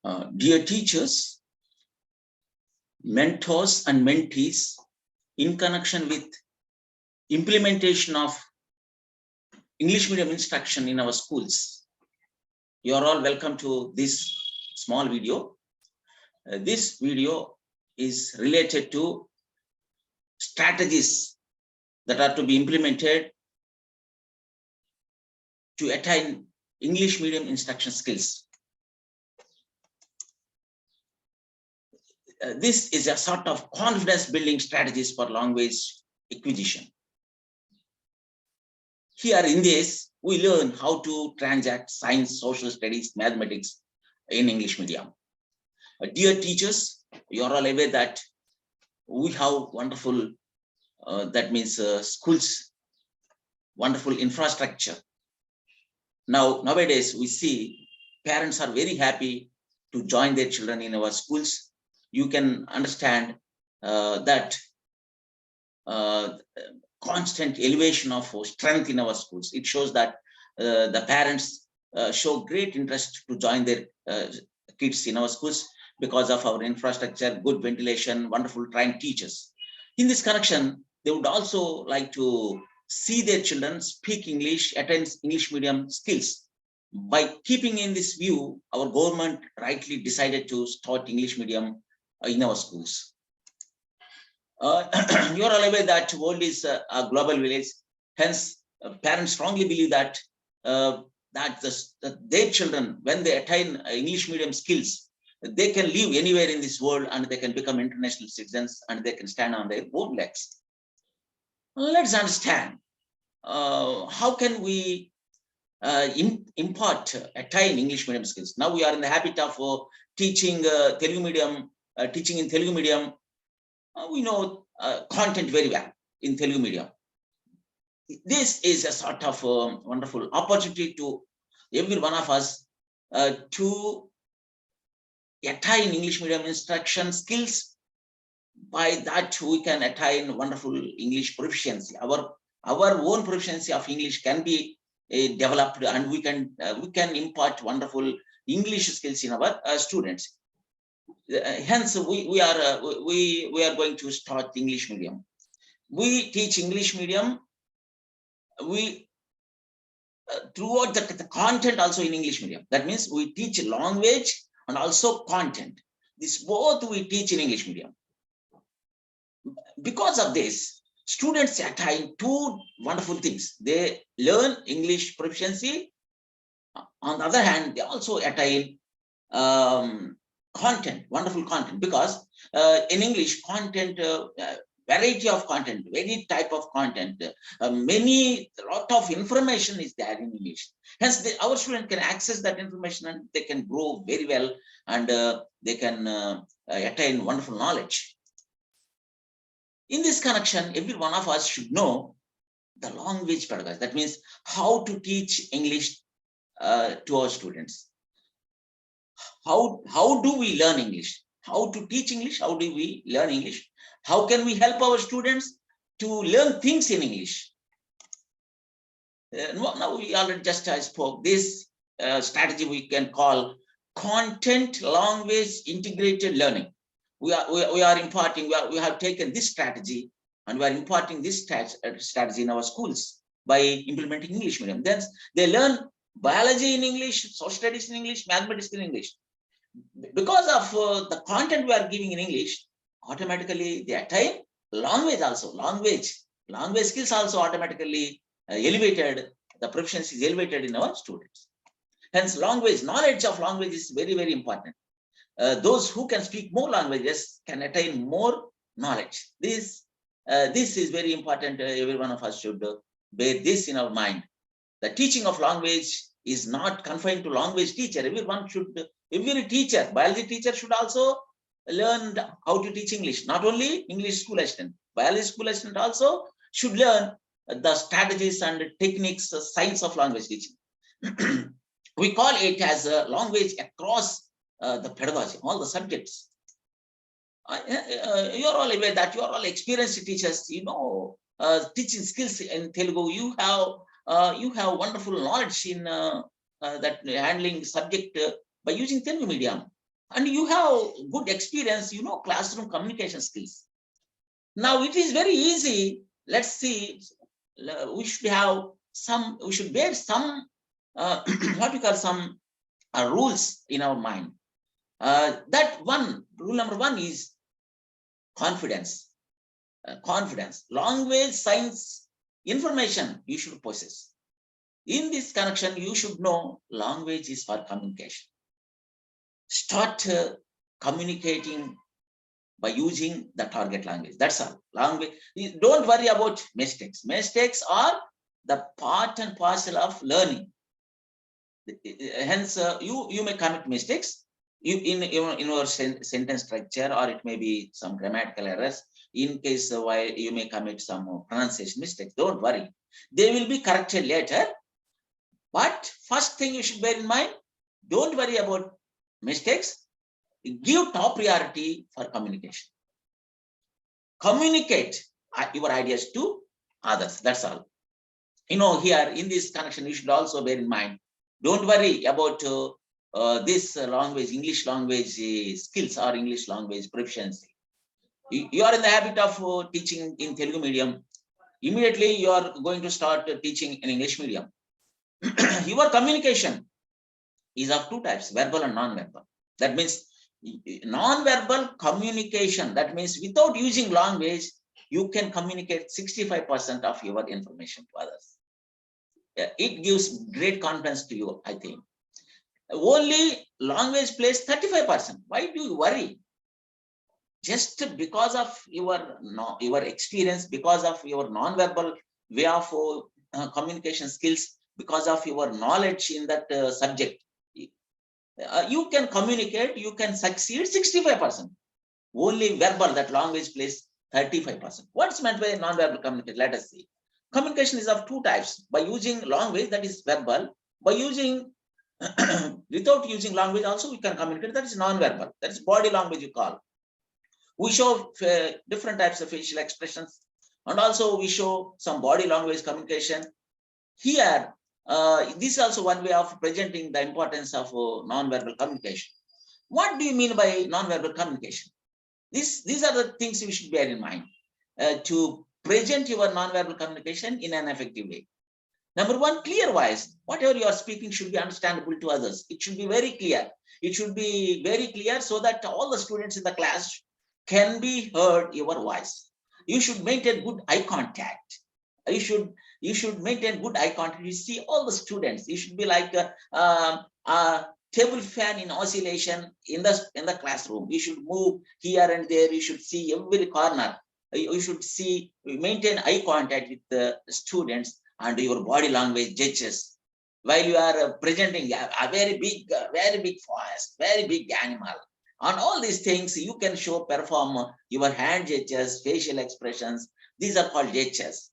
Dear teachers, mentors and mentees, in connection with implementation of English medium instruction in our schools, you are all welcome to this small video. This video is related to strategies that are to be implemented to attain English medium instruction skills. This is a sort of confidence building strategies for language acquisition. Here in this, we learn how to transact science, social studies, mathematics in English medium. Dear teachers, you are all aware that we have wonderful, that means schools, wonderful infrastructure. Nowadays, we see parents are very happy to join their children in our schools. You can understand that constant elevation of strength in our schools. It shows that the parents show great interest to join their kids in our schools because of our infrastructure, good ventilation, wonderful trained teachers. In this connection, they would also like to see their children speak English, attain English medium skills. By keeping in this view, our government rightly decided to start English medium in our schools. You are all aware that world is a global village. Hence, parents strongly believe that their children, when they attain English medium skills, they can live anywhere in this world and they can become international citizens and they can stand on their own legs. Let's understand how can we impart, attain English medium skills. Now we are in the habit of teaching Telugu medium, teaching in Telugu medium. We know content very well in Telugu medium. This is a sort of wonderful opportunity to every one of us to attain English medium instruction skills. By that, we can attain wonderful English proficiency. Our own proficiency of English can be developed, and we can impart wonderful English skills in our students. Hence, we are going to start English medium. We teach English medium. We throughout the content also in English medium. That means we teach language and also content. This both we teach in English medium. Because of this, students attain two wonderful things. They learn English proficiency. On the other hand, they also attain content, wonderful content, because in English content, variety of content, very type of content, lot of information is there in English. Hence, our student can access that information and they can grow very well and they can attain wonderful knowledge. In this connection, every one of us should know the language pedagogy. That means how to teach English to our students. How do we learn English? How to teach English? How do we learn English? How can we help our students to learn things in English? Now we already just spoke this strategy we can call content language integrated learning. We are imparting, we have taken this strategy and we are imparting this strategy in our schools by implementing English medium. Then they learn biology in English, social studies in English, mathematics in English. Because of the content we are giving in English, automatically they attain language also. Language skills also automatically elevated. The proficiency is elevated in our students. Hence, knowledge of language is very, very important. Those who can speak more languages can attain more knowledge. This is very important. Every one of us should bear this in our mind. The teaching of language is not confined to language teacher. Every teacher, biology teacher should also learn how to teach English. Not only English school assistant, biology school assistant also should learn the strategies and techniques, science of language teaching. We call it as a language across the pedagogy, all the subjects. You are all aware that you are all experienced teachers. You know, teaching skills in Telugu. You have wonderful knowledge in that handling subject by using Telugu medium. and you have good experience, classroom communication skills. Now it is very easy. Let's see, we should bear some, what we call some rules in our mind. Rule number one is confidence. Confidence, language, science, information you should possess. In this connection, you should know language is for communication. Start communicating by using the target language. That's all. Language. Don't worry about mistakes. Mistakes are the part and parcel of learning. Hence, you may commit mistakes in your sentence structure, or it may be some grammatical errors. In case why you may commit some pronunciation mistakes, don't worry. They will be corrected later. But first thing you should bear in mind, don't worry about mistakes. Give top priority for communication. Communicate your ideas to others. That's all. Here in this connection, you should also bear in mind, don't worry about this language, English language skills or English language proficiency. You are in the habit of teaching in Telugu medium. Immediately you are going to start teaching in English medium. Your communication is of two types, verbal and non-verbal. That means non-verbal communication. That means without using language, you can communicate 65% of your information to others. It gives great confidence to you, I think. Only language plays 35%. Why do you worry? Just because of your experience, because of your non-verbal way of communication skills, because of your knowledge in that subject, you can communicate, you can succeed 65%. Only verbal, that language plays 35%. What's meant by non-verbal communication? Let us see. Communication is of two types. By using language, that is verbal. By using without using language also we can communicate, that is non-verbal. That is body language you call. We show different types of facial expressions, and also we show some body language communication. Here, this is also one way of presenting the importance of non-verbal communication. What do you mean by non-verbal communication? These are the things you should bear in mind to present your non-verbal communication in an effective way. Number one, clear voice. Whatever you are speaking should be understandable to others. It should be very clear. It should be very clear so that all the students in the class can be heard your voice. You should maintain good eye contact. You should maintain good eye contact. You see all the students. You should be like a table fan in oscillation in the classroom. You should move here and there. You should see every corner. You should maintain eye contact with the students, and your body language gestures while you are presenting a very big forest, very big animal. On all these things, you can perform your hand gestures, facial expressions. These are called gestures.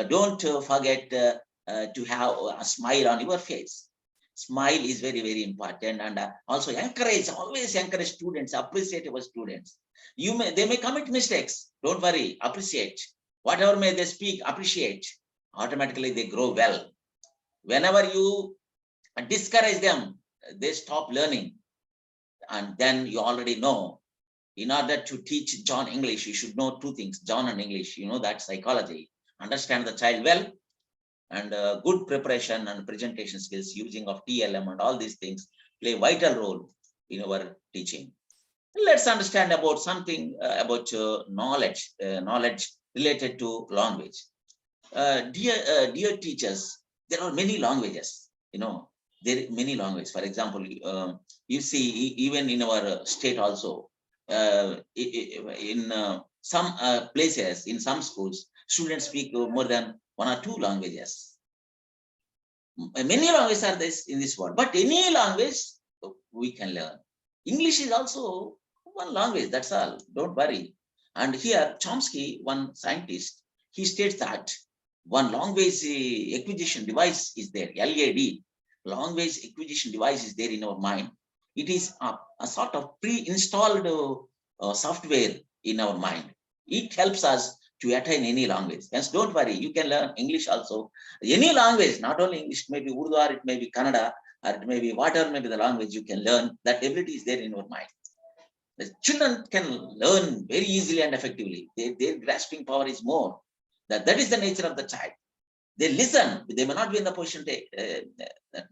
Don't forget to have a smile on your face. Smile is very, very important, and also always encourage students, appreciate our students. They may commit mistakes. Don't worry, appreciate. Whatever may they speak, appreciate. Automatically they grow well. Whenever you discourage them, they stop learning. And then you already know, in order to teach John English, you should know two things, John and English. You know that psychology. Understand the child well, and good preparation and presentation skills using of TLM and all these things play a vital role in our teaching. Let's understand about something about knowledge related to language. Dear teachers, there are many languages. There are many languages. For example, you see, even in our state also, in some places, in some schools, students speak more than one or two languages. Many languages are in this world, but any language we can learn. English is also one language, that's all. Don't worry. And here, Chomsky, one scientist, he states that one language acquisition device is there, LAD. Language acquisition device is there in our mind. It is a sort of pre-installed software in our mind. It helps us to attain any language. Hence, don't worry, you can learn English also. Any language, not only English, maybe Urdu or it may be Kannada, or maybe whatever maybe the language you can learn, that ability is there in your mind. The children can learn very easily and effectively. Their grasping power is more. That is the nature of the child. They listen. They may not be in the position to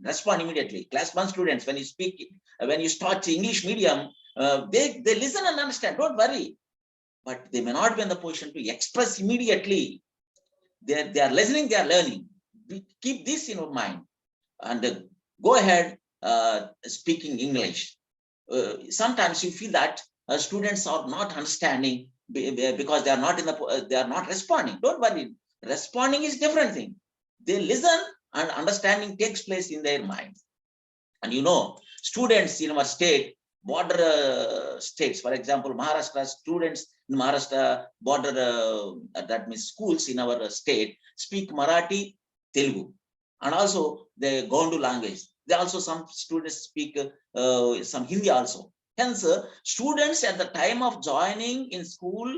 respond immediately. Class 1 students, when you speak, when you start English medium, they listen and understand. Don't worry. But they may not be in the position to express immediately. They are listening, they are learning. Keep this in your mind and go ahead speaking English. Sometimes you feel that students are not understanding because they are not they are not responding. Don't worry. Responding is different thing. They listen and understanding takes place in their mind. And students in our state, border states, for example, Maharashtra students in Maharashtra border, that means schools in our state, speak Marathi, Telugu, and also the Gondu language. They also, some students speak some Hindi also. Hence, students at the time of joining in school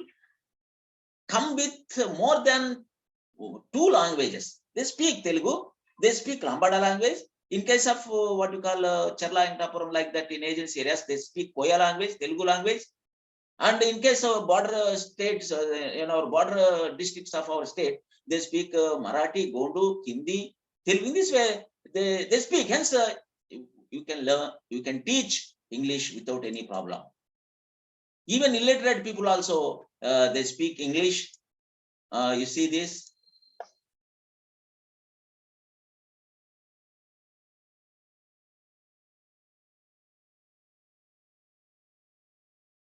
come with more than 2 languages. They speak Telugu, they speak Lambada language. In case of what you call Cherla and Tapuram, like that in agency areas, they speak Koya language, Telugu language. And in case of border states, border districts of our state, they speak Marathi, Gondu, Hindi, Telugu. In this way, they speak. Hence, you can learn, you can teach English without any problem. Even illiterate people also, they speak English. You see this?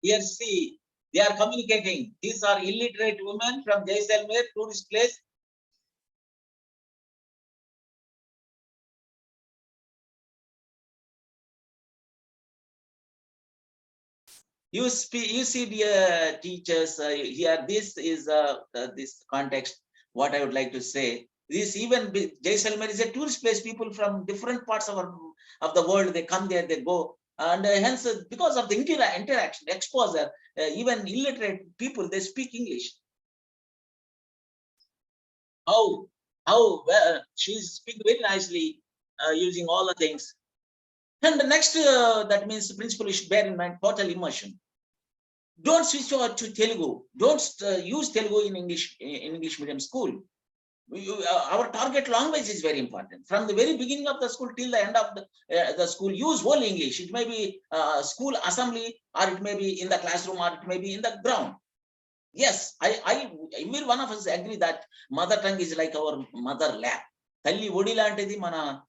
Here, see, they are communicating. These are illiterate women from Jaisalmer, tourist place. You see, dear teachers, here, this is this context, what I would like to say. This even Jaisalmer is a tourist place. People from different parts of the world, they come there, they go. And hence, because of the interaction, exposure, even illiterate people, they speak English. How well, she's speaking very nicely, using all the things. And the next, that means the principle is bear in mind, total immersion. Don't switch over to Telugu. Don't use Telugu in English medium school. Our target language is very important. From the very beginning of the school till the end of the school, use only English. It may be school assembly, or it may be in the classroom, or it may be in the ground. Yes, every one of us agree that mother tongue is like our mother lap. Talli odi lantidi mana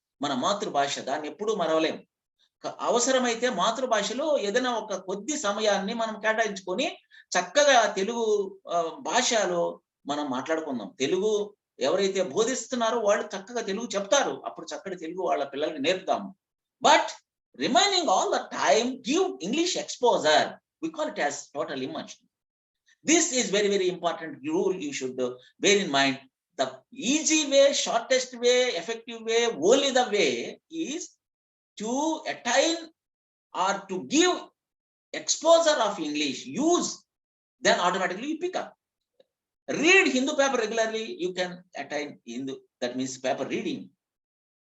మాతృభాష, దాన్ని ఎప్పుడూ మరవలేం. అవసరమైతే మాతృభాషలో ఏదైనా ఒక కొద్ది సమయాన్ని మనం కేటాయించుకొని చక్కగా తెలుగు భాషలో మనం మాట్లాడుకుందాం. తెలుగు ఎవరైతే బోధిస్తున్నారో వాళ్ళు చక్కగా తెలుగు చెప్తారు. అప్పుడు చక్కటి తెలుగు వాళ్ళ పిల్లలకి నేర్పుతాము. But remaining all the time give English exposure. We call it as total immersion. This is very, very important rule you should bear in mind. The easy way, shortest way, effective way, only the way is to attain or to give exposure of English, use, then automatically you pick up. Read Hindu paper regularly, you can attain Hindu, that means paper reading.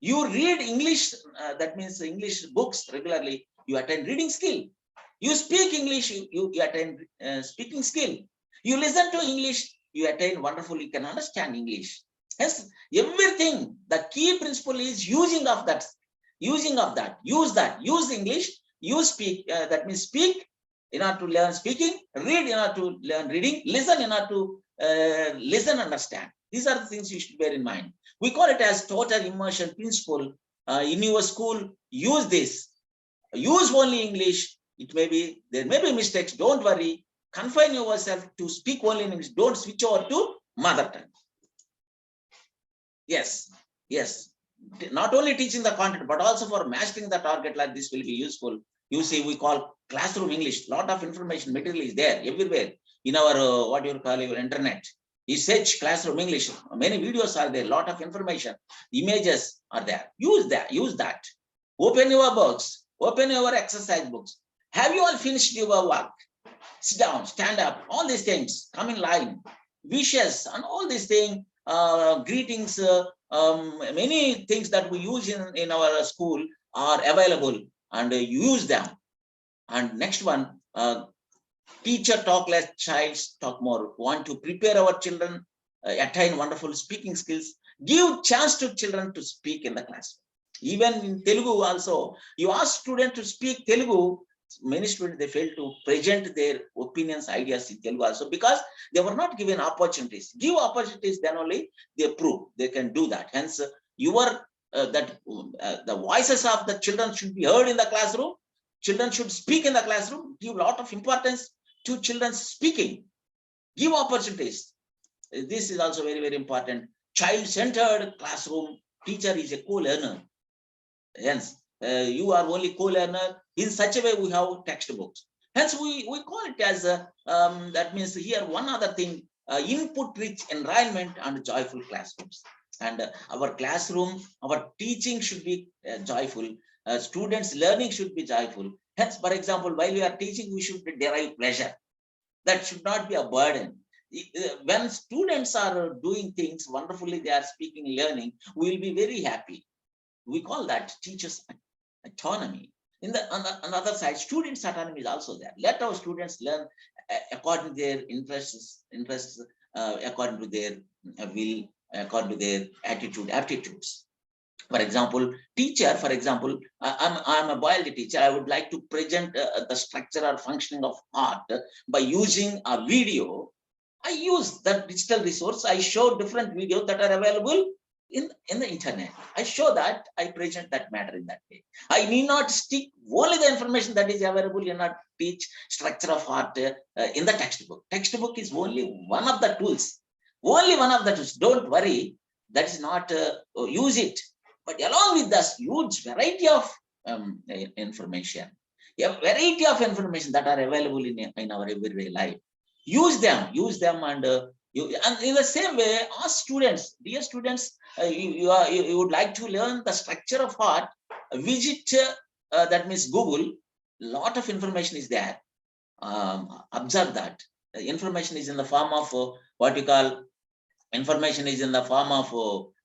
You read English, that means English books regularly, you attain reading skill. You speak English, you attain speaking skill. You listen to English, you attain wonderful, you can understand English. Yes, everything, the key principle is using of that. Use English, use speak, that means speak in order to learn speaking, read in order to learn reading, listen in order to listen, understand. These are the things you should bear in mind. We call it as total immersion principle. In your school, use this. Use only English. It may be, there may be mistakes, don't worry. Confine yourself to speak only in English. Don't switch over to mother tongue. Yes. Not only teaching the content, but also for mastering the target, like this will be useful. You see, we call classroom English. Lot of information material is there everywhere in our what you call your internet. You search classroom English, many videos are there, lot of information, images are there. Use that. Open your books, open your exercise books. Have you all finished your work? Sit down, stand up, all these things, come in line, wishes, and all these things, greetings, many things that we use in our school are available, and use them. And next one, teacher talk less, child talk more. Want to prepare our children, attain wonderful speaking skills, give chance to children to speak in the class. Even in Telugu also, you ask students to speak Telugu, many students, they fail to present their opinions, ideas in Telugu also, because they were not given opportunities. Give opportunities, then only they prove they can do that. Hence, the voices of the children should be heard in the classroom. Children should speak in the classroom. Give a lot of importance to children speaking. Give opportunities. This is also very, very important. Child-centered classroom. Teacher is a co-learner. Hence, you are only co-learner. In such a way, we have textbooks. Hence, we call it as that means here one other thing: input-rich environment and joyful classrooms. And our classroom, our teaching should be joyful. Students' learning should be joyful. Hence, for example, while we are teaching, we should derive pleasure. That should not be a burden. When students are doing things wonderfully, they are speaking, learning, we will be very happy. We call that teachers' autonomy. On the other side, students' autonomy is also there. Let our students learn according to their interests, according to their will, according to their attitude, aptitudes. For example, teacher, for example, I'm a biology teacher. I would like to present the structure or functioning of art by using a video. I use that digital resource. I show different videos that are available in the internet. I show that, I present that matter in that way. I need not stick only the information that is available in a teach structure of art in the textbook. Textbook is only one of the tools. Only one of the tools. Don't worry. That is not use it. But along with this huge variety of information, a variety of information that are available in our everyday life, use them, and in the same way, ask students, dear students, you would like to learn the structure of art, visit, that means Google, lot of information is there. Observe that. Information is in the form of what you call, information is in the form of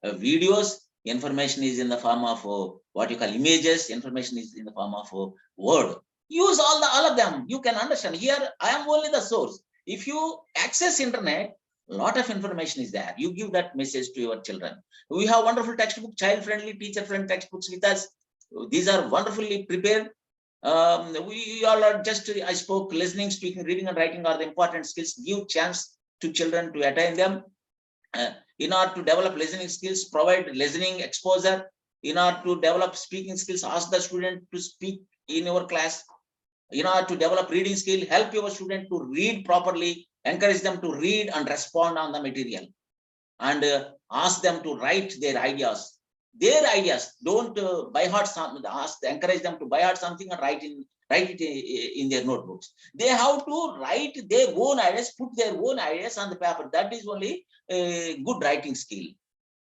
videos, information is in the form of what you call images, information is in the form of word. Use all of them. You can understand. Here, I am only the source. If you access internet, a lot of information is there. You give that message to your children. We have wonderful textbook, child-friendly, teacher-friendly textbooks with us. These are wonderfully prepared. We all are just, I spoke, listening, speaking, reading, and writing are the important skills. Give chance to children to attain them. In order to develop listening skills, provide listening exposure. In order to develop speaking skills, ask the student to speak in your class. In order to develop reading skill, help your student to read properly, encourage them to read and respond on the material, and ask them to write their ideas. Don't by heart something. Encourage them to by heart something and write it in their notebooks. They have to write their own ideas, put their own ideas on the paper. That is only a good writing skill.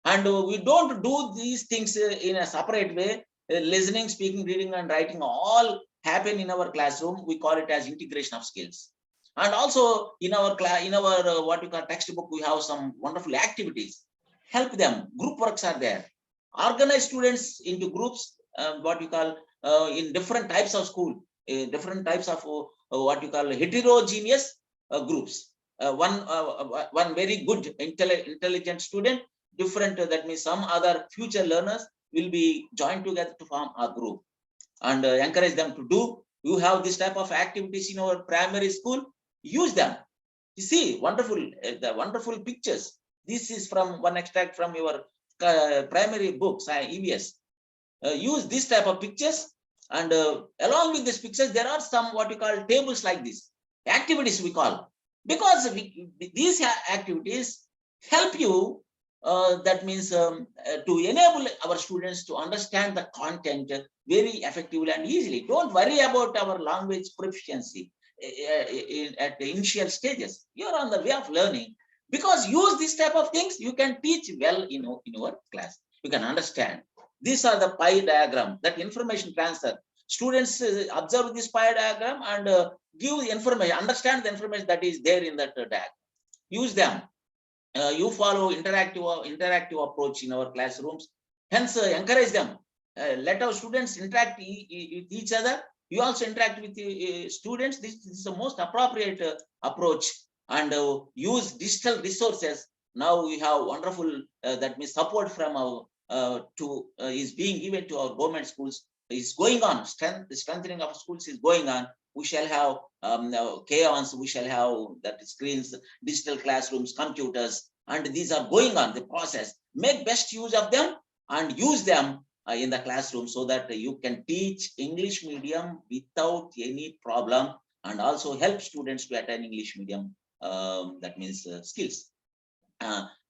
And we don't do these things in a separate way. Listening, speaking, reading, and writing all happen in our classroom. We call it as integration of skills. And also in our what you call textbook, we have some wonderful activities. Help them. Group works are there. Organize students into groups. What you call in different types of school, different types of what you call heterogeneous groups. One very good intelligent student, different, that means some other future learners will be joined together to form a group, and encourage them to do. You have this type of activities in our primary school. Use them. You see, wonderful, the wonderful pictures. This is from one extract from your primary books, EVS. Use this type of pictures, and along with these pictures, there are some what we call tables like this, activities we call, because these activities help you. That means to enable our students to understand the content very effectively and easily. Don't worry about our language proficiency at the initial stages. You're on the way of learning, because use this type of things. You can teach well in your class. You can understand. These are the pie diagram, that information transfer. Students observe this pie diagram and give information, understand the information that is there in that diagram. Use them. You follow interactive approach in our classrooms. Hence, encourage them. let our students interact with each other. You also interact with students. This is the most appropriate approach, and use digital resources. Now we have wonderful that means support from our is being given to our government schools, is going on. Strengthening of schools is going on. We shall have chaos, we shall have that screens, digital classrooms, computers, and these are going on the process. Make best use of them and use them in the classroom, so that you can teach English medium without any problem, and also help students to attain English medium, that means skills.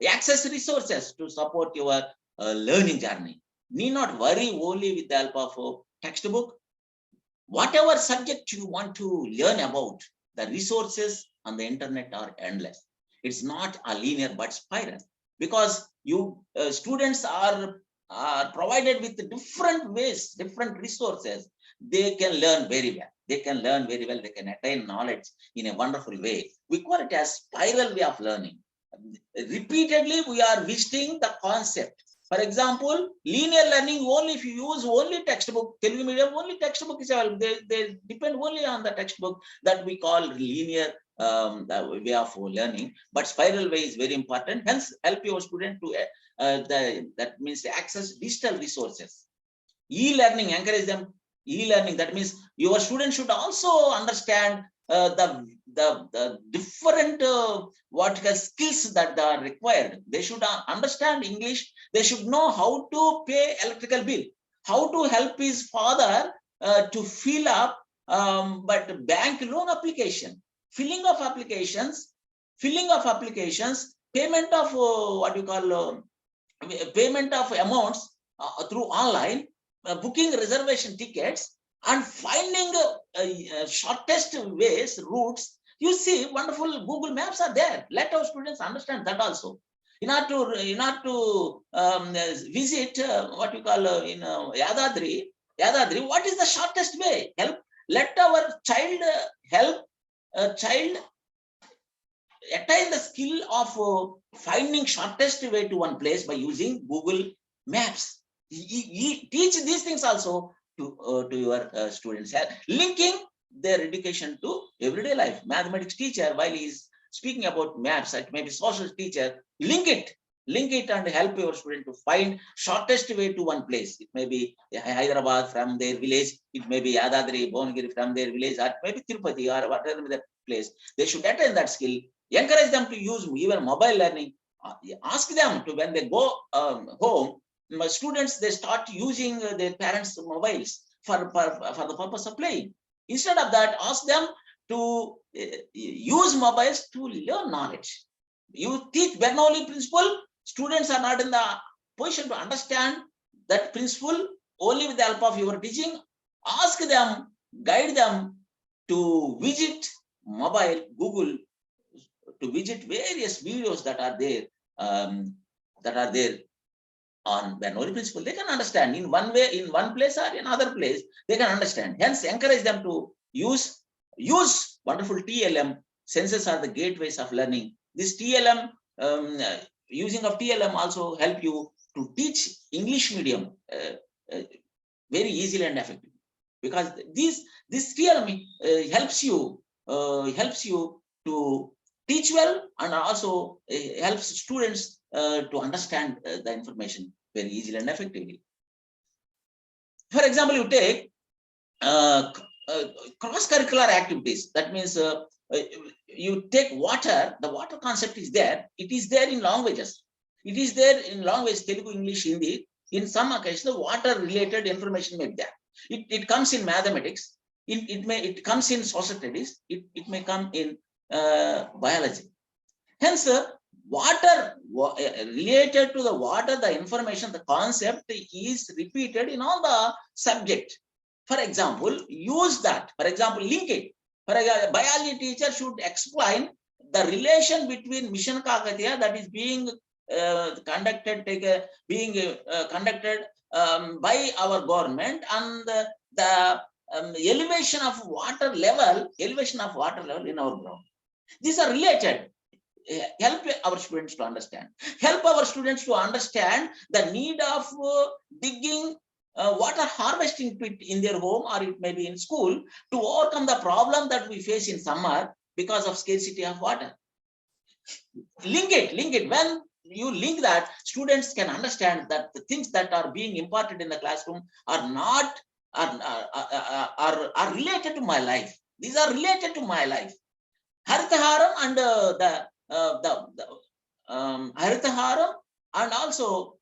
Access resources to support your learning journey. Need not worry only with the help of a textbook. Whatever subject you want to learn about, the resources on the internet are endless. It's not a linear but spiral, because you students are provided with different ways, different resources. They can learn very well. They can learn very well. They can attain knowledge in a wonderful way. We call it as spiral way of learning. Repeatedly, we are visiting the concept. For example, linear learning, only if you use only textbook, Telugu medium, only textbook is available. They depend only on the textbook, that we call linear way of learning. But spiral way is very important. Hence, help your student to that means access digital resources. E-learning, encourage them. E-learning, that means your students should also understand the different what skills that are required. They should understand English. They should know how to pay electrical bill, how to help his father to fill up but bank loan application, filling of applications, payment of what you call payment of amounts through online, booking reservation tickets, and finding shortest ways, routes. You see, wonderful Google Maps are there. Let our students understand that also. In order to visit what you call in Yadadri, what is the shortest way? Let our child help child attain the skill of finding shortest way to one place by using Google Maps. Teach these things also to your students, linking their education to everyday life. Mathematics teacher, while he is speaking about maps, it may be social teacher, link it and help your student to find shortest way to one place. It may be Hyderabad from their village, it may be Yadadri, Bhavnagiri from their village, or maybe Tirupati or whatever the place. They should attain that skill. Encourage them to use even mobile learning. Ask them to, when they go home, my students, they start using their parents' mobiles for the purpose of playing. Instead of that, ask them to use mobiles to learn knowledge. You teach Bernoulli principle, students are not in the position to understand that principle. Only with the help of your teaching, ask them, guide them to visit mobile, Google, to visit various videos that are there on Bernoulli principle. They can understand in one way, in one place or in another place, they can understand. Hence, encourage them to use wonderful TLM. Senses are the gateways of learning. This TLM, using of TLM also help you to teach English medium very easily and effectively, because this TLM helps you to teach well, and also helps students to understand the information very easily and effectively. For example, you take cross-curricular activities. That means you take water. The water concept is there. It is there in languages. It is there in language, Telugu, English, Hindi. In some occasions, water-related information may be there. It comes in mathematics. It comes in social studies. It may come in biology. Hence, water related to the water, the information, the concept is repeated in all the subject. For example, use that. For example, link it. For example, biology teacher should explain the relation between Mission Kakatiya that is being conducted by our government, and the elevation of water level in our ground. These are related. Help our students to understand. Help our students to understand the need of digging water harvesting pit in their home, or it may be in school, to overcome the problem that we face in summer because of scarcity of water. Link it. When you link that, students can understand that the things that are being imparted in the classroom are not are related to my life. These are related to my life. Haritaharam and Haritaharam, and also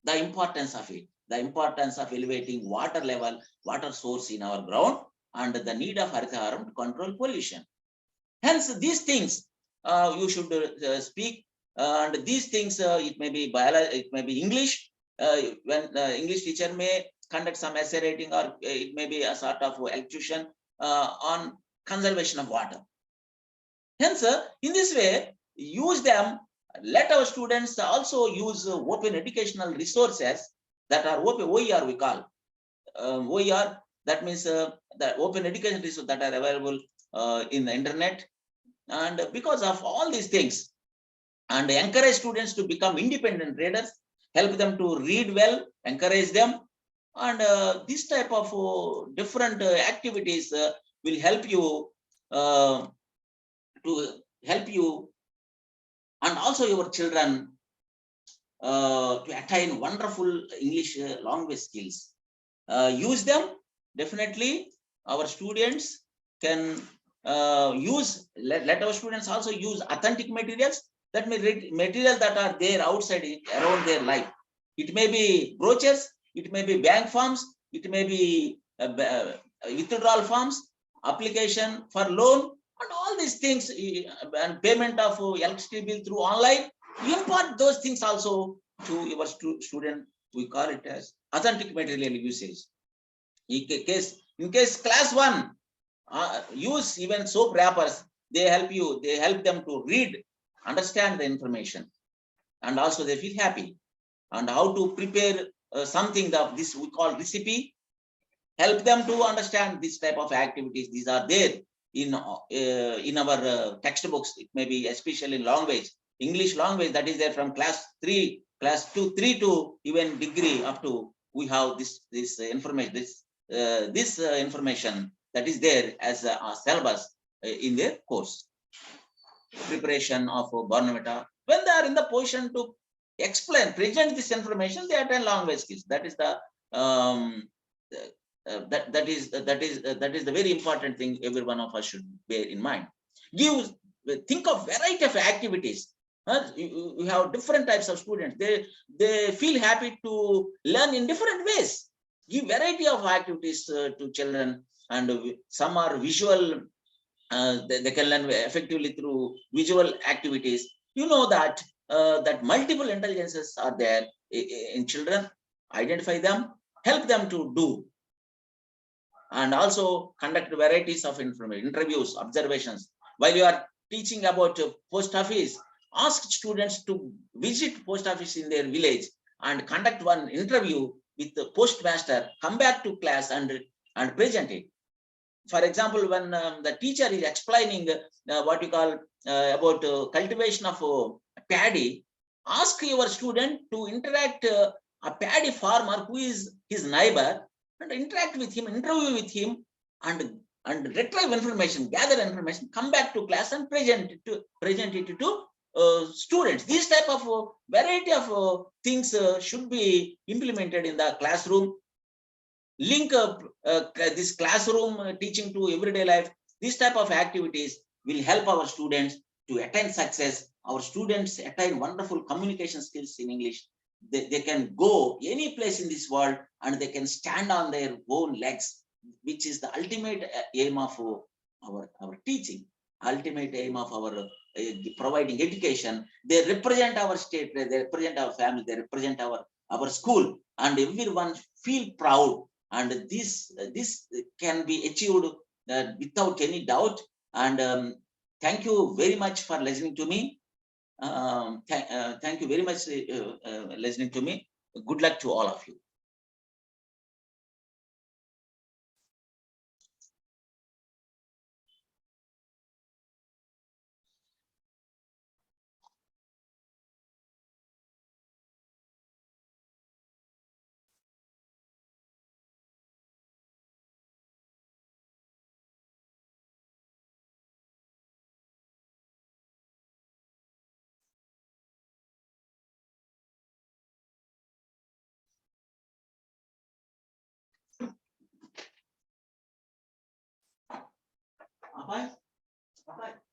the importance of it, the importance of elevating water level, water source in our ground, and the need of Haritaharam to control pollution. Hence, these things you should speak, and these things, it may be biology, it may be English. When the English teacher may conduct some essay writing, or it may be a sort of elocution on conservation of water. Hence, in this way, use them. Let our students also use open educational resources that are open, OER we call. OER, that means the open education resources that are available in the internet. And because of all these things, and encourage students to become independent readers, help them to read well, encourage them. And this type of different activities will help you and also your children to attain wonderful English language skills. Use them. Definitely our students can let our students also use authentic materials, that may material that are there outside around their life. It may be brochures, it may be bank forms, it may be withdrawal forms, application for loan, and all these things, and payment of electricity bill through online. You impart those things also to your student. We call it as authentic material usage. In case class 1, use even soap wrappers. They help them to read, understand the information, and also they feel happy. And how to prepare something that this we call recipe, help them to understand this type of activities. These are there in our textbooks. It may be especially language, English language, that is there from class 3, class 2, 3 to even degree up to. We have this information, this information that is there as a syllabus in their course. Preparation of Barnavita. When they are in the position to explain, present this information, they attain language skills. That is the that is the very important thing every one of us should bear in mind. Think of variety of activities. You have different types of students. They feel happy to learn in different ways. Give variety of activities to children, and some are visual. They can learn effectively through visual activities. You know that that multiple intelligences are there in children. Identify them, help them to do, and also conduct varieties of information, interviews, observations. While you are teaching about post office, ask students to visit post office in their village and conduct one interview with the postmaster, come back to class and present it. For example, when the teacher is explaining what you call about cultivation of paddy, ask your student to interact a paddy farmer who is his neighbor, and interact with him, interview with him, and retrieve information, gather information, come back to class and present it to students. These type of variety of things should be implemented in the classroom. Link up this classroom teaching to everyday life. This type of activities will help our students to attain success. Our students attain wonderful communication skills in English. They can go any place in this world, and they can stand on their own legs, which is the ultimate aim of our teaching, ultimate aim of our providing education. They represent our state, they represent our family, they represent our school, and everyone feel proud. And this can be achieved without any doubt. And thank you very much for listening to me. Thank you very much listening to me. Good luck to all of you. Bye-bye. Bye-bye.